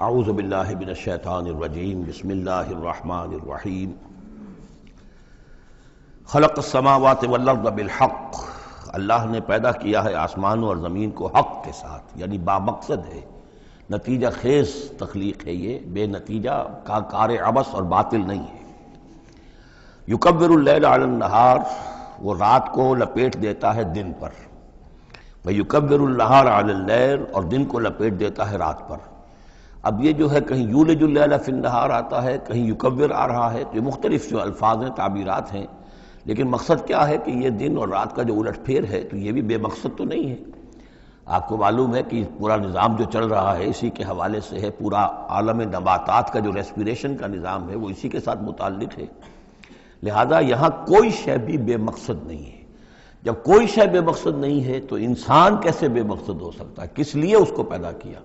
اعوذ باللہ من الشیطان الرجیم بسم اللہ الرحمن الرحیم خلق السماوات والارض بالحق، اللہ نے پیدا کیا ہے آسمانوں اور زمین کو حق کے ساتھ، یعنی بامقصد ہے، نتیجہ خیز تخلیق ہے، یہ بے نتیجہ کا کار عبث اور باطل نہیں ہے۔ یکبر اللیل علی النہار، وہ رات کو لپیٹ دیتا ہے دن پر، ویکبر النہار علی اللیل، اور دن کو لپیٹ دیتا ہے رات پر۔ اب یہ جو ہے کہیں یولج اللیل فی النہار آتا ہے، کہیں یکبر آ رہا ہے، تو یہ مختلف جو الفاظ ہیں، تعبیرات ہیں، لیکن مقصد کیا ہے کہ یہ دن اور رات کا جو الٹ پھیر ہے تو یہ بھی بے مقصد تو نہیں ہے۔ آپ کو معلوم ہے کہ پورا نظام جو چل رہا ہے اسی کے حوالے سے ہے، پورا عالم نباتات کا جو ریسپیریشن کا نظام ہے وہ اسی کے ساتھ متعلق ہے، لہذا یہاں کوئی شے بھی بے مقصد نہیں ہے۔ جب کوئی شے بے مقصد نہیں ہے تو انسان کیسے بے مقصد ہو سکتا ہے؟ کس لیے اس کو پیدا کیا؟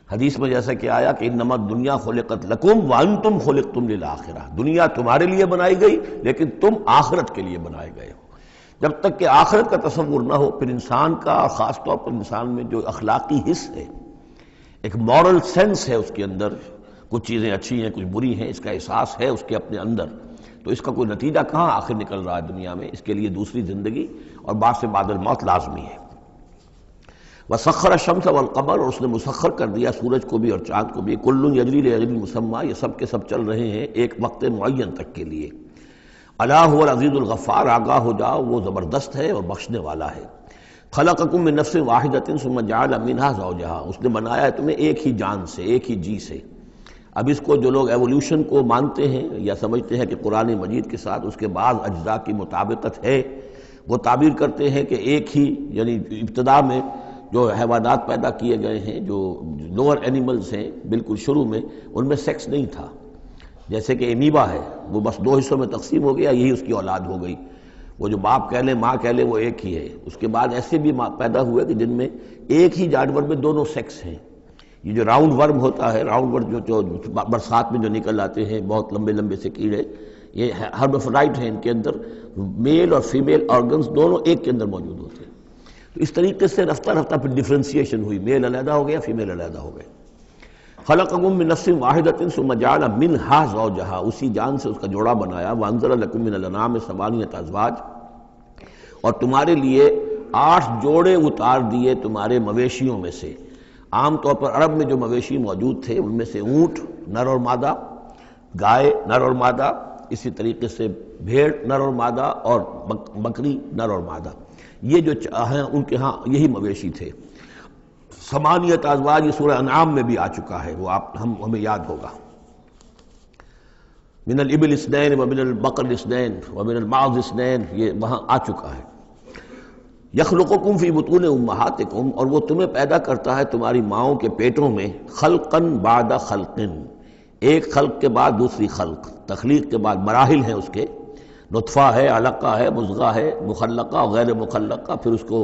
حدیث میں جیسا کہ آیا کہ انما الدنیا خلقت لکم وانتم خلقتم للآخرہ، دنیا تمہارے لیے بنائی گئی لیکن تم آخرت کے لیے بنائے گئے ہو۔ جب تک کہ آخرت کا تصور نہ ہو پھر انسان کا، خاص طور پر انسان میں جو اخلاقی حص ہے، ایک مورل سینس ہے اس کے اندر، کچھ چیزیں اچھی ہیں کچھ بری ہیں، اس کا احساس ہے اس کے اپنے اندر، تو اس کا کوئی نتیجہ کہاں آخر نکل رہا ہے دنیا میں؟ اس کے لیے دوسری زندگی اور بعد سے بعد الموت لازمی ہے۔ وسخر الشمس والقمر، اور اس نے مسخر کر دیا سورج کو بھی اور چاند کو بھی، کل یجری لاجل مسمى، یہ سب کے سب چل رہے ہیں ایک وقت معین تک کے لیے۔ الا هو العزیز الغفار، آگاہ ہو جاؤ وہ زبردست ہے اور بخشنے والا ہے۔ خلقکم من نفس واحدۃ ثم جعل منها زوجها، اس نے بنایا ہے تمہیں ایک ہی جان سے، ایک ہی جی سے۔ اب اس کو جو لوگ ایولیوشن کو مانتے ہیں یا سمجھتے ہیں کہ قرآن مجید کے ساتھ اس کے بعض اجزاء کی مطابقت ہے، وہ تعبیر کرتے ہیں کہ ایک ہی، یعنی ابتدا میں جو حیوانات پیدا کیے گئے ہیں، جو لوور اینیملز ہیں، بالکل شروع میں ان میں سیکس نہیں تھا، جیسے کہ امیبا ہے، وہ بس دو حصوں میں تقسیم ہو گیا، یہی اس کی اولاد ہو گئی، وہ جو باپ کہہ لیں ماں کہہ لیں وہ ایک ہی ہے۔ اس کے بعد ایسے بھی پیدا ہوئے کہ جن میں ایک ہی جانور میں دونوں سیکس ہیں۔ یہ جو راؤنڈ ورم ہوتا ہے، راؤنڈ ورم جو برسات میں جو نکل آتے ہیں بہت لمبے لمبے سے کیڑے، یہ ہرمافرڈائٹ ہیں، ان کے اندر میل اور فیمیل آرگنز دونوں ایک کے اندر موجود ہوتے ہیں۔ تو اس طریقے سے رفتہ رفتہ پھر ڈفرینسیشن ہوئی، میل علیحدہ ہو گیا، فیمیل علیحدہ ہو گئے۔ خلقکم من نفس واحدۃ ثم جعل منها زوجها، اسی جان سے اس کا جوڑا بنایا۔ وانزل لکم من الانعام ثمانیۃ ازواج، اور تمہارے لیے 8 جوڑے اتار دیے تمہارے مویشیوں میں سے۔ عام طور پر عرب میں جو مویشی موجود تھے ان میں سے اونٹ نر اور مادہ، گائے نر اور مادہ، اسی طریقے سے بھیڑ نر اور مادہ، اور بکری نر اور مادہ، یہ جو ہیں ان کے ہاں یہی مویشی تھے۔ ثمانیۃ ازواج یہ سورہ انعام میں بھی آ چکا ہے، وہ ہمیں یاد ہوگا۔ من الابل اثنین ومن البقر اثنین ومن الماعز اثنین، یہ وہاں آ چکا ہے۔ یخلقکم فی بطون امہاتکم، اور وہ تمہیں پیدا کرتا ہے تمہاری ماؤں کے پیٹوں میں، خلقن بعد خلقن، ایک خلق کے بعد دوسری خلق، تخلیق کے بعد مراحل ہیں اس کے، نطفہ ہے، علقہ ہے، مضغہ ہے، مخلقہ اور غیر مخلقہ، پھر اس کو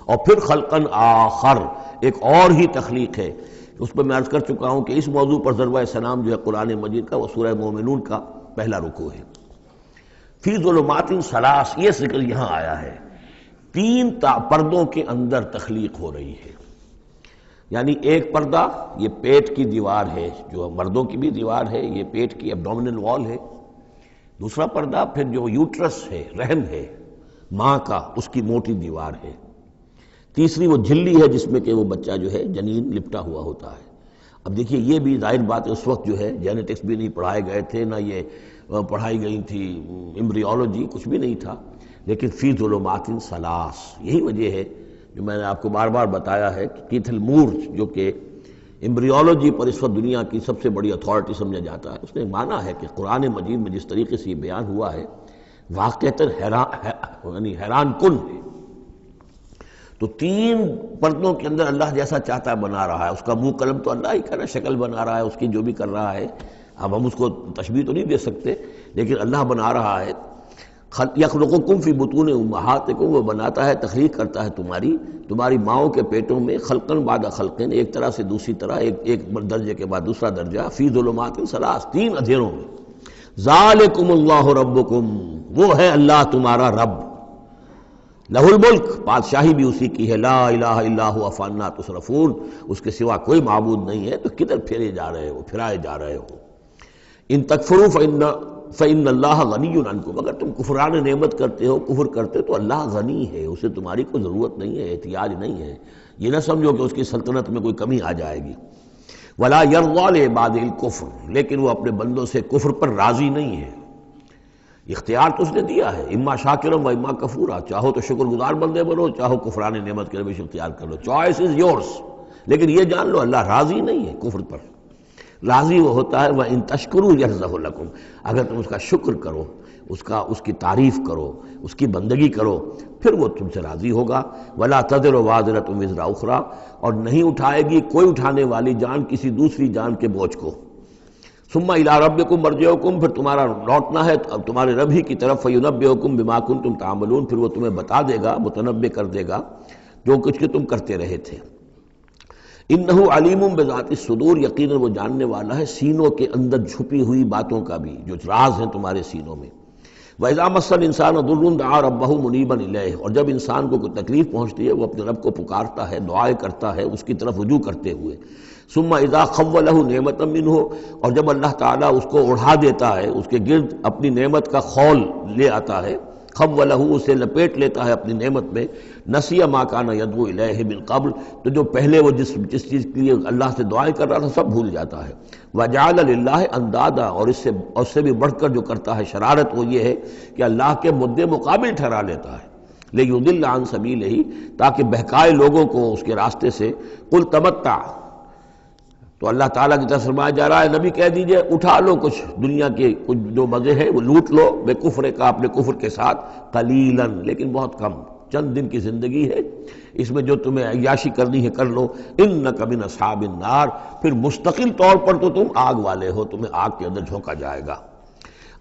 اور پھر خلقن آخر، ایک اور ہی تخلیق ہے۔ اس پر میں عرض کر چکا ہوں کہ اس موضوع پر ضربہ سلام جو ہے قرآن مجید کا، وہ سورہ مومنون کا پہلا رکوع ہے۔ فی ظلمات ثلاث، یہ ذکر یہاں آیا ہے، 3 پردوں کے اندر تخلیق ہو رہی ہے۔ یعنی ایک پردہ یہ پیٹ کی دیوار ہے، جو مردوں کی بھی دیوار ہے، یہ پیٹ کی ایبڈومینل وال ہے۔ دوسرا پردہ پھر جو یوٹرس ہے، رحم ہے ماں کا، اس کی موٹی دیوار ہے۔ تیسری وہ جھلی ہے جس میں کہ وہ بچہ جو ہے جنین لپٹا ہوا ہوتا ہے۔ اب دیکھیے یہ بھی ظاہر بات ہے، اس وقت جو ہے جینیٹکس بھی نہیں پڑھائے گئے تھے، نہ یہ پڑھائی گئی تھی ایمبریولوجی، کچھ بھی نہیں تھا، لیکن فی ظلمات ثلاث، یہی وجہ ہے جو میں نے آپ کو بار بار بتایا ہے کہ کیتھل مور جو کہ ایمبریولوجی پر اس وقت دنیا کی سب سے بڑی اتھارٹی سمجھا جاتا ہے، اس نے مانا ہے کہ قرآن مجید میں جس طریقے سے یہ بیان ہوا ہے واقعتاً حیران کن ہے۔ تو 3 پردوں کے اندر اللہ جیسا چاہتا ہے بنا رہا ہے، اس کا منہ قلم تو اللہ ہی کر رہا ہے، شکل بنا رہا ہے اس کی جو بھی کر رہا ہے، اب ہم اس کو تشبیہ تو نہیں دے سکتے، لیکن اللہ بنا رہا ہے۔ یخلقکم فی بطون امہاتکم، وہ بناتا ہے، تخلیق کرتا ہے تمہاری ماؤں کے پیٹوں میں، خلقن بعد خلقن، ایک طرح سے دوسری طرح، ایک درجے کے بعد دوسرا درجہ، فی ظلمات ثلاث، 3 اندھیروں میں۔ ذالکم اللہ ربکم، وہ ہے اللہ تمہارا رب۔ لہ الملک، بادشاہی بھی اسی کی ہے، لا الہ الا هو فانا تصرفون، اس کے سوا کوئی معبود نہیں ہے، تو کدھر پھرے جا رہے ہو، پھرائے جا رہے ہو۔ ان تکفروا فإن اللہ غنی عنکم، اگر تم کفران نعمت کرتے ہو، کفر کرتے ہو، تو اللہ غنی ہے، اسے تمہاری کوئی ضرورت نہیں ہے، احتیاج نہیں ہے، یہ نہ سمجھو کہ اس کی سلطنت میں کوئی کمی آ جائے گی۔ ولا یرضی لعبادہ الکفر، لیکن وہ اپنے بندوں سے کفر پر راضی نہیں ہے، اختیار تو اس نے دیا ہے، اما شاکرا و اما کفورا، چاہو تو شکر گزار بندے بنو، چاہو کفران نعمت کے روش اختیار کر لو، چوائس از یورس، لیکن یہ جان لو اللہ راضی نہیں ہے کفر پر، راضی وہ ہوتا ہے وَإِن تَشْكُرُوا يَرْضَهُ لَكُمْ، اگر تم اس کا شکر کرو، اس کی تعریف کرو، اس کی بندگی کرو، پھر وہ تم سے راضی ہوگا۔ وَلَا تَزِرُ وَازِرَةٌ وِزْرَ أُخْرَىٰ، اور نہیں اٹھائے گی کوئی اٹھانے والی جان کسی دوسری جان کے بوجھ کو۔ ثُمَّ إِلَىٰ رَبِّكُمْ مَرْجِعُكُمْ، پھر تمہارا لوٹنا ہے اب تمہارے رب ہی کی طرف، فَيُنَبِّئُكُم بِمَا كُنتُمْ تَعْمَلُونَ، پھر وہ تمہیں بتا دے گا، متنبع کر دے گا جو کچھ کہ تم کرتے رہے تھے۔ انہ علیم بذات الصدور، یقیناً وہ جاننے والا ہے سینوں کے اندر چھپی ہوئی باتوں کا بھی، جو راز ہیں تمہارے سینوں میں۔ وَإِذَا مَسَّ الْإِنسَانَ ضُرٌّ دَعَا رَبَّهُ مُنِيبًا إِلَيْهِ، اور جب انسان کو کوئی تکلیف پہنچتی ہے وہ اپنے رب کو پکارتا ہے، دعائیں کرتا ہے اس کی طرف رجوع کرتے ہوئے۔ ثم اذا خوله نعمتا منه، اور جب اللہ تعالیٰ اس کو اڑا دیتا ہے، اس کے گرد اپنی نعمت کا خول لے آتا ہے، خوله اسے لپیٹ لیتا ہے اپنی نعمت میں، نسی ما کان یدعو الیہ من قبل، تو جو پہلے وہ جس چیز کے لیے اللہ سے دعائیں کر رہا تھا سب بھول جاتا ہے۔ وجعل للہ اندادا، اور اس سے بھی بڑھ کر جو کرتا ہے شرارت وہ یہ ہے کہ اللہ کے مدے مقابل ٹھہرا لیتا ہے، لیضل عن سبیلہ، تاکہ بہکائے لوگوں کو اس کے راستے سے۔ قل تمتع، تو اللہ تعالیٰ کی طرف فرمایا جا رہا ہے نبی کہہ دیجئے اٹھا لو کچھ دنیا کے کچھ جو مزے ہیں وہ لوٹ لو، بے کفر کا، اپنے کفر کے ساتھ، قلیلاً، لیکن بہت کم، چند دن کی زندگی ہے، اس میں جو تمہیں عیاشی کرنی ہے کر لو۔ انک من اصحاب النار، پھر مستقل طور پر تو تم آگ والے ہو، تمہیں آگ کے اندر جھونکا جائے گا۔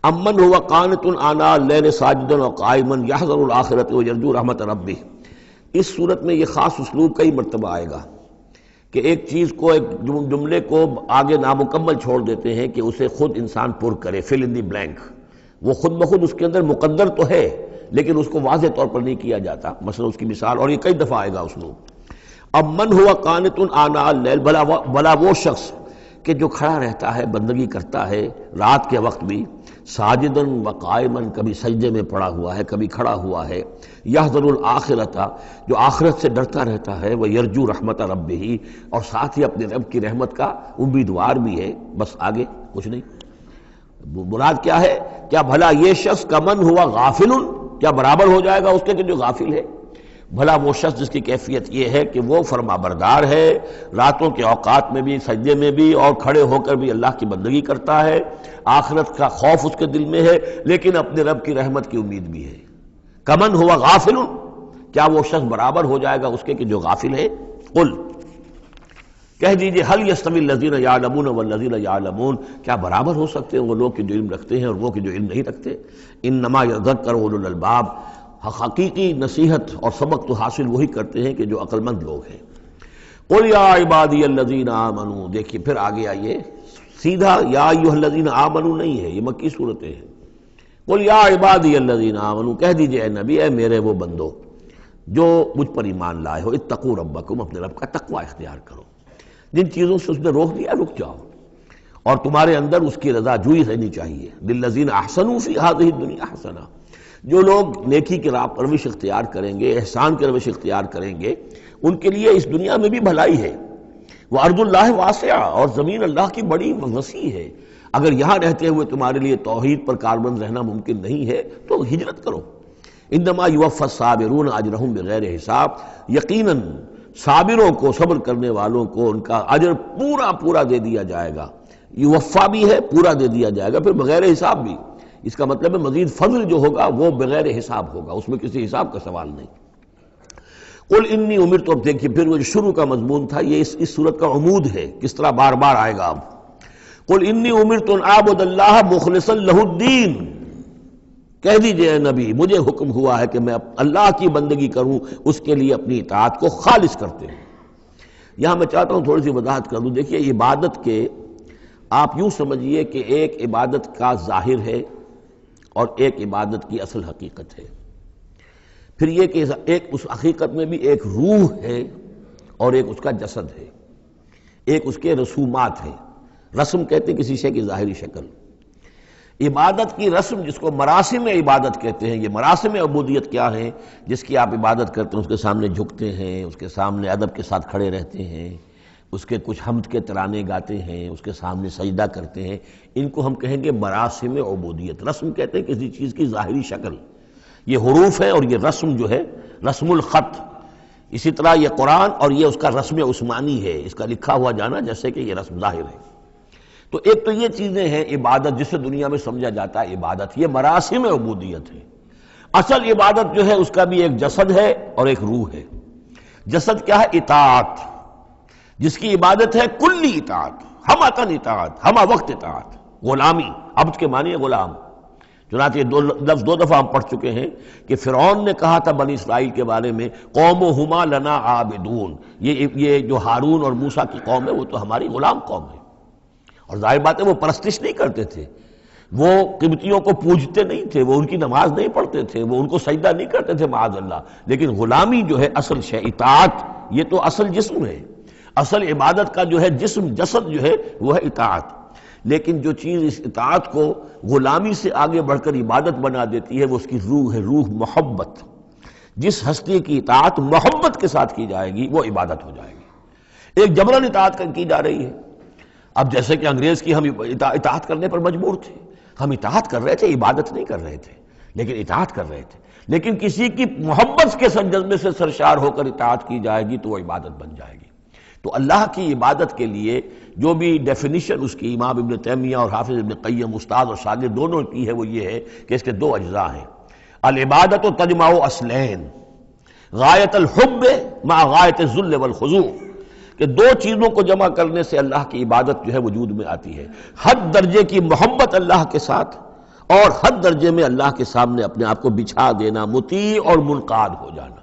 امن هو قانت آناء اللیل ساجدا وقائما یحذر الآخرۃ ویرجو رحمت ربہ، اس صورت میں یہ خاص اسلوب کئی مرتبہ آئے گا کہ ایک چیز کو، ایک جملے کو آگے نامکمل چھوڑ دیتے ہیں کہ اسے خود انسان پر کرے، فل ان دی بلینک، وہ خود بخود اس کے اندر مقدر تو ہے لیکن اس کو واضح طور پر نہیں کیا جاتا، مثلا اس کی مثال، اور یہ کئی دفعہ آئے گا اسلوب۔ اب من ہوا قانت آناء اللیل، بھلا وہ شخص کہ جو کھڑا رہتا ہے، بندگی کرتا ہے رات کے وقت بھی، ساجدن و قائمن، کبھی سجدے میں پڑا ہوا ہے کبھی کھڑا ہوا ہے، یحذر الآخرۃ، جو آخرت سے ڈرتا رہتا ہے، وہ یرجو رحمت ربہ، اور ساتھ ہی اپنے رب کی رحمت کا امیدوار بھی ہے، بس آگے کچھ نہیں۔ مراد کیا ہے؟ کیا بھلا یہ شخص کمن ہوا غافل، کیا برابر ہو جائے گا اس کے کہ جو غافل ہے؟ بھلا وہ شخص جس کی کیفیت یہ ہے کہ وہ فرما بردار ہے، راتوں کے اوقات میں بھی، سجدے میں بھی، اور کھڑے ہو کر بھی اللہ کی بندگی کرتا ہے، آخرت کا خوف اس کے دل میں ہے، لیکن اپنے رب کی رحمت کی امید بھی ہے۔ کمن ہوا غافل، کیا وہ شخص برابر ہو جائے گا اس کے کہ جو غافل ہے؟ قل، کہہ دیجئے، حل یستوی الذین یعلمون والذین یعلمون، کیا برابر ہو سکتے ہیں وہ لوگ کہ جو علم رکھتے ہیں اور وہ کہ جو علم نہیں رکھتے؟ انما یذکر اولو الالباب، حقیقی نصیحت اور سبق تو حاصل وہی کرتے ہیں کہ جو عقل مند لوگ ہیں۔ قل یا عبادی الذین آمنوا، دیکھیے پھر آگے آئیے، سیدھا یا ایھا الذین آمنوا نہیں ہے، یہ مکی صورتیں ہیں۔ قل یا عبادی الذین آمنوا، کہہ دیجئے اے نبی، اے میرے وہ بندو جو مجھ پر ایمان لائے ہو، اتقوا ربکم، اپنے رب کا تقوی اختیار کرو، جن چیزوں سے اس نے روک دیا رک جاؤ، اور تمہارے اندر اس کی رضا جوئی رہنی چاہیے۔ للذین احسنوا فی ہذہ الدنیا حسنہ، جو لوگ نیکی کی راہ پر روش اختیار کریں گے، احسان کی روش اختیار کریں گے، ان کے لیے اس دنیا میں بھی بھلائی ہے۔ وَأَرْضُ اللَّهِ وَاسِعَةٌ، اور زمین اللہ کی بڑی وسیع ہے، اگر یہاں رہتے ہوئے تمہارے لیے توحید پر کاربند رہنا ممکن نہیں ہے تو ہجرت کرو۔ انما یوفی الصابرون اجرہم بغیر حساب، یقیناً صابروں کو، صبر کرنے والوں کو ان کا اجر پورا پورا دے دیا جائے گا، یوفا بھی ہے، پورا دے دیا جائے گا، پھر بغیر حساب بھی، اس کا مطلب ہے مزید فضل جو ہوگا وہ بغیر حساب ہوگا، اس میں کسی حساب کا سوال نہیں۔ قل انی امرت، اب دیکھیے پھر وہ جو شروع کا مضمون تھا یہ اس صورت کا عمود ہے، کس طرح بار بار آئے گا اب۔ قل انی امرت ان اعبد اللہ مخلصا لہ الدین، کہہ دیجئے اے نبی مجھے حکم ہوا ہے کہ میں اللہ کی بندگی کروں، اس کے لیے اپنی اطاعت کو خالص کرتے ہیں۔ یہاں میں چاہتا ہوں تھوڑی سی وضاحت کر دوں۔ دیکھیے عبادت کے آپ یوں سمجھیے کہ ایک عبادت کا ظاہر ہے اور ایک عبادت کی اصل حقیقت ہے۔ پھر یہ کہ ایک اس حقیقت میں بھی ایک روح ہے اور ایک اس کا جسد ہے، ایک اس کے رسومات ہیں۔ رسم کہتے ہیں کسی شے کی ظاہری شکل۔ عبادت کی رسم جس کو مراسم عبادت کہتے ہیں، یہ مراسم عبودیت کیا ہیں؟ جس کی آپ عبادت کرتے ہیں، اس کے سامنے جھکتے ہیں، اس کے سامنے ادب کے ساتھ کھڑے رہتے ہیں، اس کے کچھ حمد کے ترانے گاتے ہیں، اس کے سامنے سجدہ کرتے ہیں، ان کو ہم کہیں گے مراسم عبودیت۔ رسم کہتے ہیں کسی چیز کی ظاہری شکل، یہ حروف ہے، اور یہ رسم جو ہے رسم الخط۔ اسی طرح یہ قرآن اور یہ اس کا رسم عثمانی ہے، اس کا لکھا ہوا جانا جیسے کہ یہ رسم ظاہر ہے۔ تو ایک تو یہ چیزیں ہیں عبادت، جسے دنیا میں سمجھا جاتا ہے عبادت، یہ مراسم عبودیت ہے۔ اصل عبادت جو ہے اس کا بھی ایک جسد ہے اور ایک روح ہے۔ جسد کیا ہے؟ اطاعت، جس کی عبادت ہے کلی اطاعت، ہمہ اطاعت، ہمہ وقت اطاعت۔ غلامی، عبد کے معنی ہے غلام۔ چنانچہ یہ دو دفعہ ہم پڑھ چکے ہیں کہ فرعون نے کہا تھا بنی اسرائیل کے بارے میں قومہما لنا عابدون، یہ جو ہارون اور موسیٰ کی قوم ہے وہ تو ہماری غلام قوم ہے۔ اور ظاہر بات ہے وہ پرستش نہیں کرتے تھے، وہ قبطیوں کو پوجتے نہیں تھے، وہ ان کی نماز نہیں پڑھتے تھے، وہ ان کو سجدہ نہیں کرتے تھے معاذ اللہ، لیکن غلامی جو ہے اصل شے، اطاعت، یہ تو اصل جسم ہے۔ اصل عبادت کا جو ہے جسم، جسد جو ہے وہ ہے اطاعت۔ لیکن جو چیز اس اطاعت کو غلامی سے آگے بڑھ کر عبادت بنا دیتی ہے وہ اس کی روح ہے، روح محبت۔ جس ہستی کی اطاعت محبت کے ساتھ کی جائے گی وہ عبادت ہو جائے گی۔ ایک جبراً اطاعت کی جا رہی ہے۔ اب جیسے کہ انگریز کی ہم اطاعت کرنے پر مجبور تھے، ہم اطاعت کر رہے تھے، عبادت نہیں کر رہے تھے، لیکن اطاعت کر رہے تھے۔ لیکن کسی کی محبت کے جذبے سے سرشار ہو کر اطاعت کی جائے گی تو وہ عبادت بن جائے گی۔ تو اللہ کی عبادت کے لیے جو بھی ڈیفینیشن اس کی امام ابن تیمیہ اور حافظ ابن قیم، استاد اور شاگرد دونوں کی ہے، وہ یہ ہے کہ اس کے دو اجزاء ہیں۔ العبادت تجمع اصلین، غایت الحب مع غایت الذل والخضوع، کہ دو چیزوں کو جمع کرنے سے اللہ کی عبادت جو ہے وجود میں آتی ہے، حد درجے کی محبت اللہ کے ساتھ اور حد درجے میں اللہ کے سامنے اپنے آپ کو بچھا دینا، مطیع اور منقاد ہو جانا۔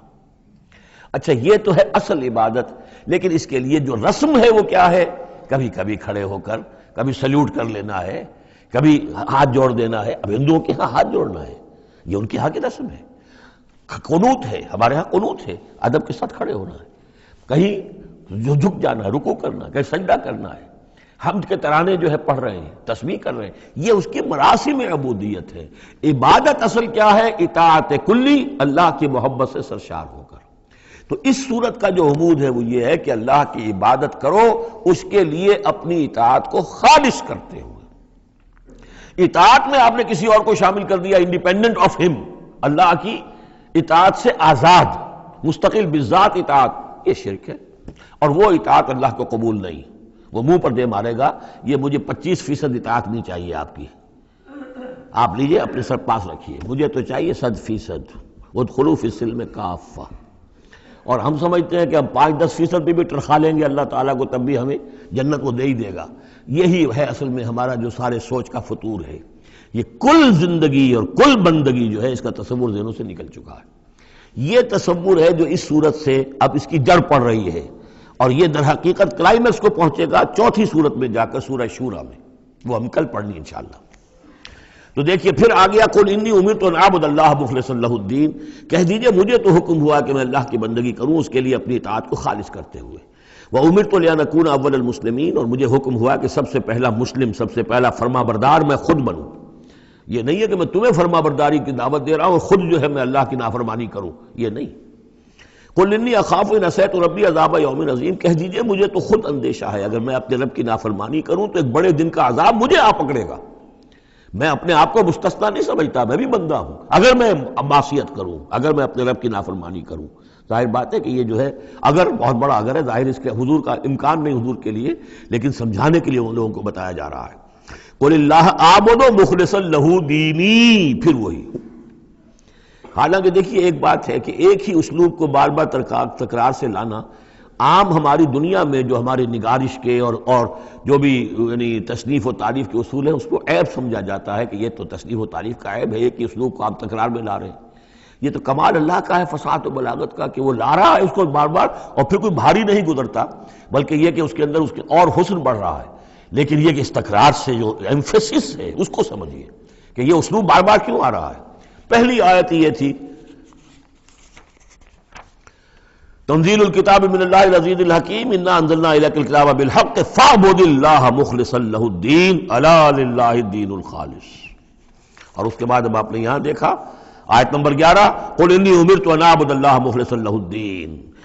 اچھا یہ تو ہے اصل عبادت، لیکن اس کے لیے جو رسم ہے وہ کیا ہے؟ کبھی کبھی کھڑے ہو کر کبھی سلیوٹ کر لینا ہے، کبھی ہاتھ جوڑ دینا ہے۔ اب ہندوؤں کے ہاں ہاتھ جوڑنا ہے، یہ ان کے ہاں کی رسم ہے۔ قنوت ہے، ہمارے ہاں قنوت ہے، ادب کے ساتھ کھڑے ہونا ہے، کہیں جو جھک جانا ہے، رکوع کرنا ہے، کہیں سجدہ کرنا ہے، حمد کے ترانے جو ہے پڑھ رہے ہیں، تسبیح کر رہے ہیں، یہ اس کی مراسم عبودیت ہے۔ عبادت اصل کیا ہے؟ اطاعت کلی، اللہ کی محبت سے سرشار ہو کر۔ تو اس صورت کا جو عمود ہے وہ یہ ہے کہ اللہ کی عبادت کرو اس کے لیے اپنی اطاعت کو خالص کرتے ہوئے۔ اطاعت میں آپ نے کسی اور کو شامل کر دیا، انڈیپینڈنٹ آف ہم، اللہ کی اطاعت سے آزاد، مستقل بالذات اطاعت، یہ شرک ہے، اور وہ اطاعت اللہ کو قبول نہیں۔ وہ منہ پر دے مارے گا، یہ مجھے 25% اطاعت نہیں چاہیے آپ کی، آپ لیجئے اپنے سر پاس رکھیے، مجھے تو چاہیے 100%۔ ادخلوا فی السلم کافہ۔ اور ہم سمجھتے ہیں کہ ہم 5-10% بھی ٹرخا لیں گے اللہ تعالیٰ کو تب بھی ہمیں جنت وہ دے ہی دے گا۔ یہی ہے اصل میں ہمارا جو سارے سوچ کا فطور ہے۔ یہ کل زندگی اور کل بندگی جو ہے اس کا تصور ذہنوں سے نکل چکا ہے۔ یہ تصور ہے جو اس صورت سے اب اس کی جڑ پڑ رہی ہے، اور یہ در حقیقت کلائمیکس کو پہنچے گا چوتھی صورت میں جا کر، سورہ شورى میں، وہ ہم کل پڑھنی انشاءاللہ۔ تو دیکھیے پھر آ گیا قل انی امرت ان اعبد اللہ مخلصا لہ الدین، کہہ دیجئے مجھے تو حکم ہوا کہ میں اللہ کی بندگی کروں اس کے لیے اپنی اطاعت کو خالص کرتے ہوئے۔ وامرت لان اکون اول المسلمین، اور مجھے حکم ہوا کہ سب سے پہلا مسلم، سب سے پہلا فرما بردار میں خود بنوں۔ یہ نہیں ہے کہ میں تمہیں فرما برداری کی دعوت دے رہا ہوں اور خود جو ہے میں اللہ کی نافرمانی کروں، یہ نہیں۔ قل انی اخاف ان عصیت ربی عذاب یوم عظیم، کہہ دیجئے مجھے تو خود اندیشہ ہے اگر میں اپنے رب کی نافرمانی کروں تو ایک بڑے دن کا عذاب مجھے آ پکڑے گا۔ میں اپنے آپ کو مستثنیٰ نہیں سمجھتا، میں بھی بندہ ہوں، اگر میں معصیت کروں، اگر میں اپنے رب کی نافرمانی کروں۔ ظاہر بات ہے کہ یہ جو ہے اگر بہت بڑا اگر ہے، ظاہر اس کے حضور کا امکان نہیں حضور کے لیے، لیکن سمجھانے کے لیے ان لوگوں کو بتایا جا رہا ہے۔ قل اللہ اعبد مخلصا لہ دینی، پھر وہی۔ حالانکہ دیکھیے ایک بات ہے کہ ایک ہی اسلوب کو بار بار تکرار سے لانا عام ہماری دنیا میں جو ہماری نگارش کے اور جو بھی یعنی تصنیف و تعریف کے اصول ہیں اس کو عیب سمجھا جاتا ہے کہ یہ تو تصنیف و تعریف کا عیب ہے، ایک ہی اسلوب کو آپ تکرار میں لا رہے ہیں۔ یہ تو کمال اللہ کا ہے، فصاحت و بلاغت کا، کہ وہ لا رہا ہے اس کو بار بار، اور پھر کوئی بھاری نہیں گزرتا، بلکہ یہ کہ اس کے اندر اس کے اور حسن بڑھ رہا ہے۔ لیکن یہ کہ اس تکرار سے جو ایمفیسس ہے اس کو سمجھیے کہ یہ اسلوب بار بار کیوں آ رہا ہے۔ پہلی آیت یہ تھی تنزیل الکتاب من اللہ العزیز الحکیم انا انزلنا الیک الکتاب بالحق فاعبد اللہ مخلصا لہ الدین الا للہ الدین الخالص۔ اور اس کے بعد اب آپ نے یہاں دیکھا آیت نمبر 11 قل انی امرت ان اعبد اللہ مخلصا لہ الدین،